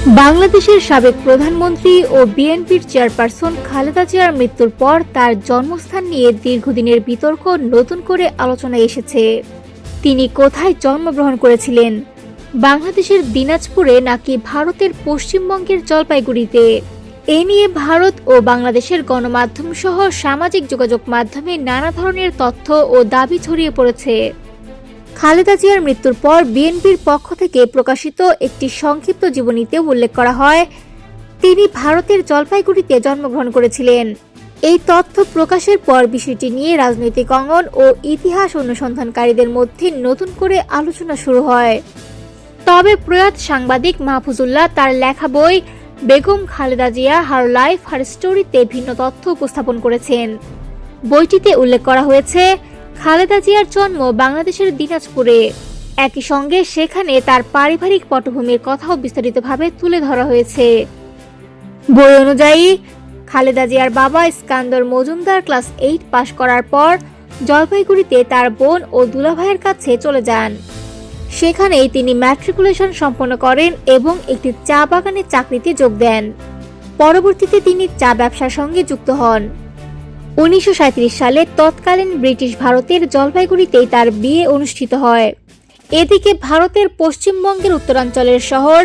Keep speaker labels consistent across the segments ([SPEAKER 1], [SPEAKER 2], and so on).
[SPEAKER 1] বাংলাদেশের সাবেক প্রধানমন্ত্রী ও বিএনপির চেয়ারপারসন খালেদা জিয়ার মৃত্যুর পর তার জন্মস্থান নিয়ে দীর্ঘদিনের বিতর্ক নতুন করে আলোচনায় এসেছে। তিনি কোথায় জন্মগ্রহণ করেছিলেন, বাংলাদেশের দিনাজপুরে নাকি ভারতের পশ্চিমবঙ্গের জলপাইগুড়িতে? এ নিয়ে ভারত ও বাংলাদেশের গণমাধ্যম সহ সামাজিক যোগাযোগ মাধ্যমে নানা ধরনের তথ্য ও দাবি ছড়িয়ে পড়েছে। খালেদা জিয়ার মৃত্যুর পর বিএনপির পক্ষ থেকে প্রকাশিত একটি সংক্ষিপ্ত জীবনীতে উল্লেখ করা হয়, তিনি ভারতের জলপাইগুড়িতে জন্মগ্রহণ করেছিলেন। এই তথ্য প্রকাশের পর বিষয়টি নিয়ে রাজনৈতিক অঙ্গন ও ইতিহাস অনুসন্ধানকারীদের মধ্যে নতুন করে আলোচনা শুরু হয়। তবে প্রয়াত সাংবাদিক মাহফুজুল্লাহ তার লেখা বই বেগম খালেদা জিয়া হার লাইফ হার স্টোরিতে ভিন্ন তথ্য উপস্থাপন করেছেন। বইটিতে উল্লেখ করা হয়েছে, খালেদা জিয়ার জন্ম বাংলাদেশের দিনাজপুরে। একই সঙ্গে সেখানে তার পারিবারিক পটভূমির কথাও বিস্তারিতভাবে তুলে ধরা হয়েছে। বই অনুযায়ী খালেদা জিয়ার বাবা ইস্কান্দর মজুমদার ক্লাস 8 পাশ করার পর জলপাইগুড়িতে তার বোন ও দুলাভাইয়ের কাছে চলে যান। সেখানেই তিনি ম্যাট্রিকুলেশন সম্পন্ন করেন এবং একটি চা বাগানে চাকরিতে যোগ দেন। পরবর্তীতে তিনি চা ব্যবসার সঙ্গে যুক্ত হন। 1937 সালে তৎকালীন ব্রিটিশ ভারতের জলপাইগুড়িতেই তার বিয়ে অনুষ্ঠিত হয়। এদিকে ভারতের পশ্চিমবঙ্গের উত্তরাঞ্চলের শহর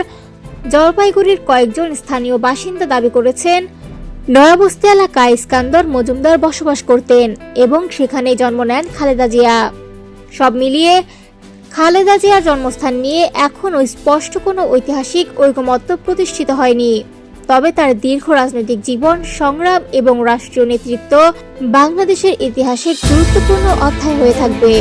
[SPEAKER 1] জলপাইগুড়ির কয়েকজন স্থানীয় বাসিন্দা দাবি করেছেন, নয়াবস্তি এলাকায় ইস্কান্দর মজুমদার বসবাস করতেন এবং সেখানেই জন্ম নেন খালেদা জিয়া। সব মিলিয়ে খালেদা জিয়ার জন্মস্থান নিয়ে এখনও স্পষ্ট কোনো ঐতিহাসিক ঐকমত্য প্রতিষ্ঠিত হয়নি। তবে তার দীর্ঘ রাজনৈতিক জীবন, সংগ্রাম এবং রাষ্ট্রীয় নেতৃত্ব বাংলাদেশের ইতিহাসে গুরুত্বপূর্ণ অধ্যায় হয়ে থাকবে।